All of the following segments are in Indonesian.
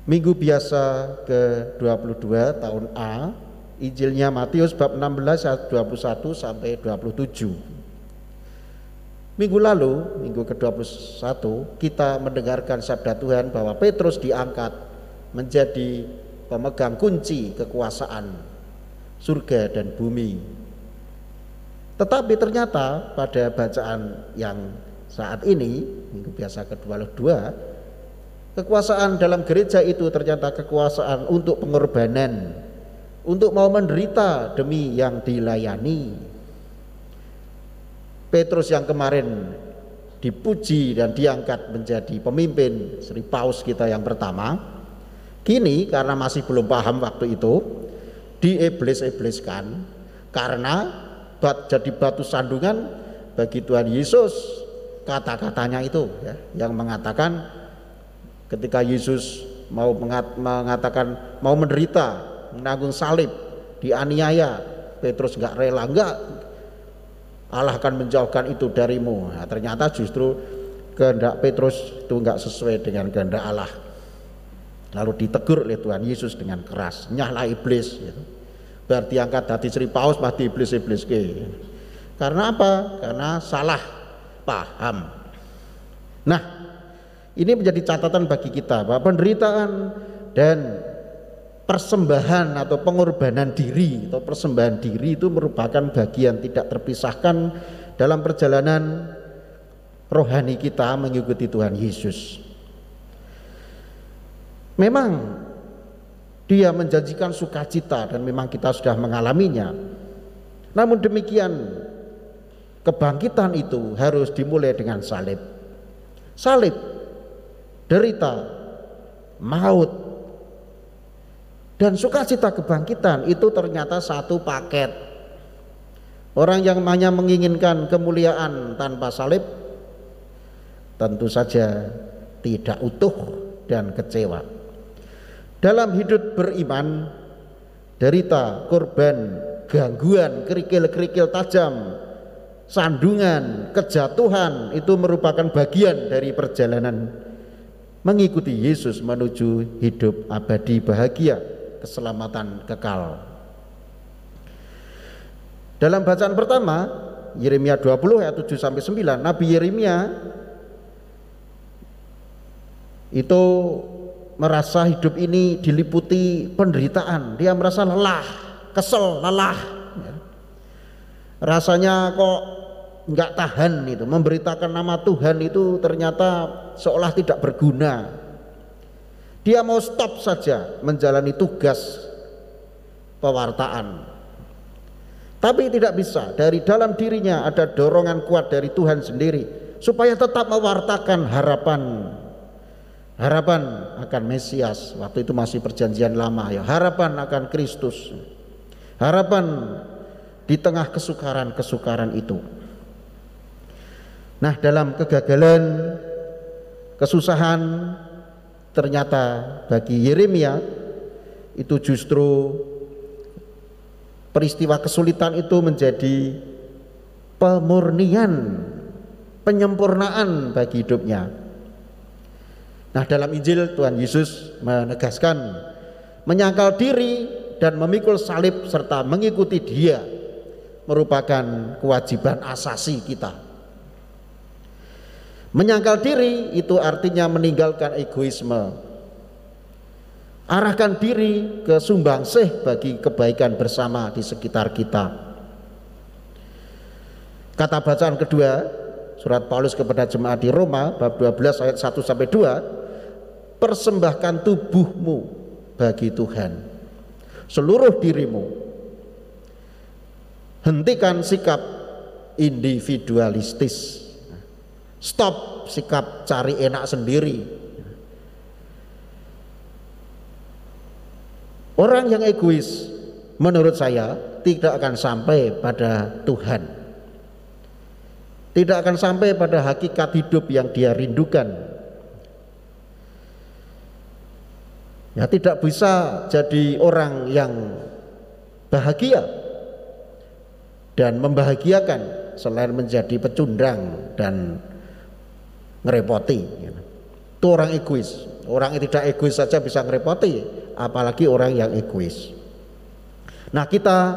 Minggu biasa ke-22 tahun A, Injilnya Matius bab 16 ayat 21 sampai 27. Minggu lalu, minggu ke-21, kita mendengarkan sabda Tuhan bahwa Petrus diangkat menjadi pemegang kunci kekuasaan surga dan bumi. Tetapi ternyata pada bacaan yang saat ini, minggu biasa ke-22, kekuasaan dalam gereja itu ternyata kekuasaan untuk pengorbanan, untuk mau menderita demi yang dilayani. Petrus yang kemarin dipuji dan diangkat menjadi pemimpin Sri Paus kita yang pertama, kini karena masih belum paham waktu itu, diiblis-ibliskan karena jadi batu sandungan bagi Tuhan Yesus. Kata-katanya itu ya, yang mengatakan ketika Yesus mau mengatakan mau menderita, menanggung salib, dianiaya, Petrus nggak rela, enggak, Allah akan menjauhkan itu darimu. Nah, ternyata justru kehendak Petrus itu enggak sesuai dengan kehendak Allah. Lalu ditegur oleh Tuhan Yesus dengan keras, nyahlah iblis. Gitu. Berarti angkat hati Sri Paus mati iblis-iblis ke. Karena apa? Karena salah paham. Nah, ini menjadi catatan bagi kita bahwa penderitaan dan persembahan atau pengorbanan diri atau persembahan diri itu merupakan bagian tidak terpisahkan dalam perjalanan rohani kita mengikuti Tuhan Yesus. Memang Dia menjanjikan sukacita dan memang kita sudah mengalaminya. Namun demikian kebangkitan itu harus dimulai dengan salib. Salib, derita, maut, dan sukacita kebangkitan itu ternyata satu paket. Orang yang hanya menginginkan kemuliaan tanpa salib tentu saja tidak utuh dan kecewa. Dalam hidup beriman, derita, korban, gangguan, kerikil-kerikil tajam, sandungan, kejatuhan itu merupakan bagian dari perjalanan mengikuti Yesus menuju hidup abadi bahagia, keselamatan kekal. Dalam bacaan pertama, Yeremia 20 ayat 7 sampai 9, Nabi Yeremia itu merasa hidup ini diliputi penderitaan. Dia merasa lelah, kesel, lelah. Rasanya kok nggak tahan itu, memberitakan nama Tuhan itu ternyata seolah tidak berguna. Dia mau stop saja menjalani tugas pewartaan, tapi tidak bisa. Dari dalam dirinya ada dorongan kuat dari Tuhan sendiri supaya tetap mewartakan harapan akan Mesias. Waktu itu masih perjanjian lama ya, harapan akan Kristus, harapan di tengah kesukaran itu. Nah, dalam kegagalan, kesusahan, ternyata bagi Yeremia itu justru peristiwa kesulitan itu menjadi pemurnian, penyempurnaan bagi hidupnya. Nah, dalam Injil Tuhan Yesus menegaskan menyangkal diri dan memikul salib serta mengikuti Dia merupakan kewajiban asasi kita. Menyangkal diri itu artinya meninggalkan egoisme, arahkan diri ke sumbangsih bagi kebaikan bersama di sekitar kita. Kata bacaan kedua surat Paulus kepada jemaat di Roma bab 12 ayat 1 sampai 2, persembahkan tubuhmu bagi Tuhan, seluruh dirimu. Hentikan sikap individualistis. Stop sikap cari enak sendiri. Orang yang egois menurut saya tidak akan sampai pada Tuhan, tidak akan sampai pada hakikat hidup yang dia rindukan. Ya, tidak bisa jadi orang yang bahagia dan membahagiakan selain menjadi pecundang dan ngerepoti. Itu orang egois. Orang yang tidak egois saja bisa ngerepoti, apalagi orang yang egois. Nah, kita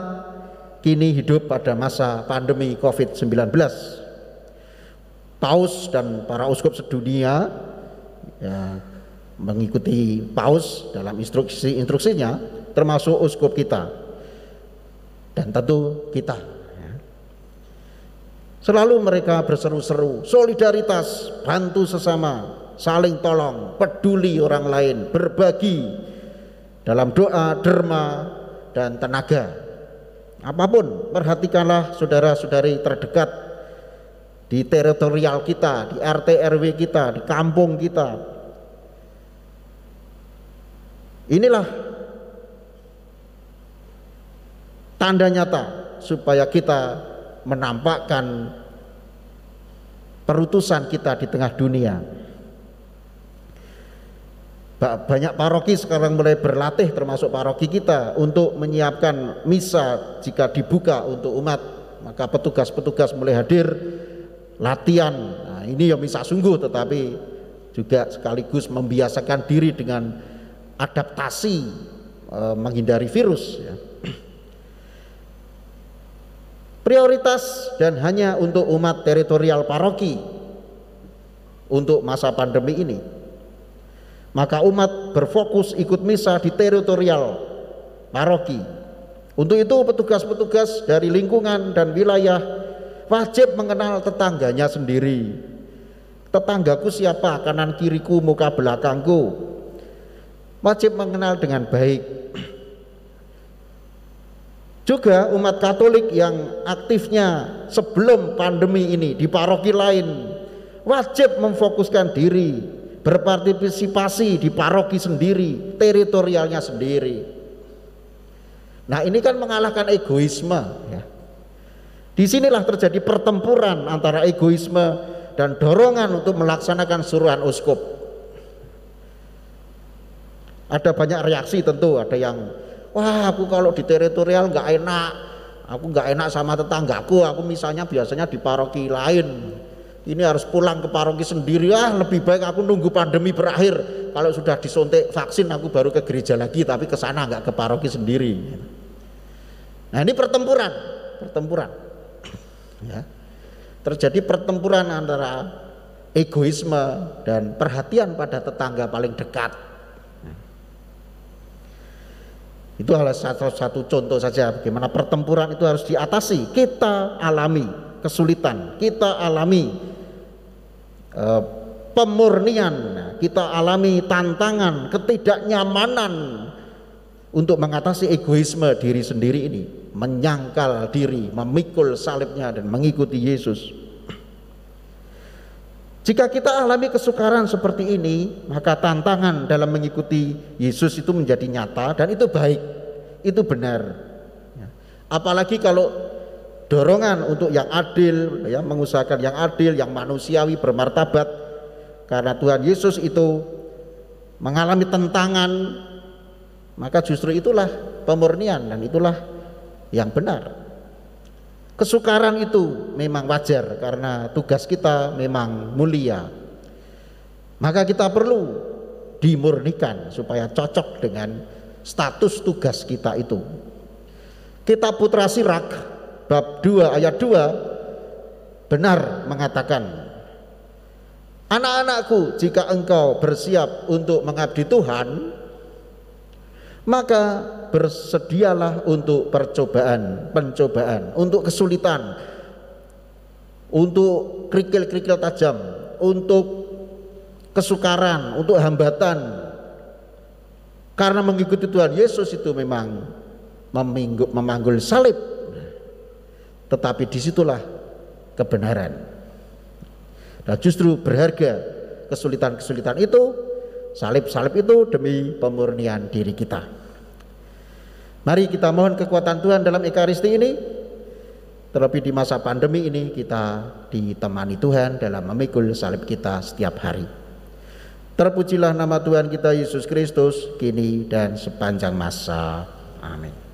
kini hidup pada masa pandemi COVID-19. Paus dan para uskup sedunia ya, mengikuti Paus dalam instruksinya, termasuk uskup kita dan tentu kita. Selalu mereka berseru-seru solidaritas, bantu sesama, saling tolong, peduli orang lain, berbagi dalam doa, derma, dan tenaga. Apapun, perhatikanlah saudara-saudari terdekat di teritorial kita, di RT RW kita, di kampung kita. Inilah tanda nyata supaya kita menampakkan perutusan kita di tengah dunia. Banyak paroki sekarang mulai berlatih, termasuk paroki kita, untuk menyiapkan misa jika dibuka untuk umat. Maka petugas-petugas mulai hadir, latihan. Nah, ini ya misa sungguh, tetapi juga sekaligus membiasakan diri dengan adaptasi menghindari virus ya. Prioritas dan hanya untuk umat teritorial paroki untuk masa pandemi ini. Maka umat berfokus ikut misa di teritorial paroki. Untuk itu petugas-petugas dari lingkungan dan wilayah wajib mengenal tetangganya sendiri. Tetanggaku siapa, kanan kiriku, muka belakangku. Wajib mengenal dengan baik. Juga umat Katolik yang aktifnya sebelum pandemi ini di paroki lain wajib memfokuskan diri, berpartisipasi di paroki sendiri, teritorialnya sendiri. Nah, ini kan mengalahkan egoisme ya. Disinilah terjadi pertempuran antara egoisme dan dorongan untuk melaksanakan suruhan uskup. Ada banyak reaksi tentu, ada yang wah, aku kalau di teritorial nggak enak, aku nggak enak sama tetanggaku, aku misalnya biasanya di paroki lain, ini harus pulang ke paroki sendiri, lebih baik aku nunggu pandemi berakhir, kalau sudah disuntik vaksin aku baru ke gereja lagi, tapi ke sana nggak ke paroki sendiri. Nah, ini pertempuran ya. Terjadi pertempuran antara egoisme dan perhatian pada tetangga paling dekat. Itu adalah satu contoh saja bagaimana pertempuran itu harus diatasi. Kita alami kesulitan, kita alami pemurnian, kita alami tantangan, ketidaknyamanan untuk mengatasi egoisme diri sendiri ini, menyangkal diri, memikul salibnya dan mengikuti Yesus. Jika kita alami kesukaran seperti ini, maka tantangan dalam mengikuti Yesus itu menjadi nyata dan itu baik, itu benar. Apalagi kalau dorongan untuk yang adil, ya, mengusahakan yang adil, yang manusiawi, bermartabat, karena Tuhan Yesus itu mengalami tentangan, maka justru itulah pemurnian dan itulah yang benar. Kesukaran itu memang wajar karena tugas kita memang mulia. Maka kita perlu dimurnikan supaya cocok dengan status tugas kita itu. Kitab Putra Sirak bab 2 ayat 2 benar mengatakan, anak-anakku, jika engkau bersiap untuk mengabdi Tuhan, maka bersedialah untuk pencobaan, untuk kesulitan, untuk kerikil-kerikil tajam, untuk kesukaran, untuk hambatan. Karena mengikuti Tuhan Yesus itu memang memanggul salib, tetapi disitulah kebenaran. Nah, justru berharga kesulitan-kesulitan itu, salib-salib itu demi pemurnian diri kita. Mari kita mohon kekuatan Tuhan dalam Ekaristi ini. Terlebih di masa pandemi ini kita ditemani Tuhan dalam memikul salib kita setiap hari. Terpujilah nama Tuhan kita Yesus Kristus kini dan sepanjang masa. Amin.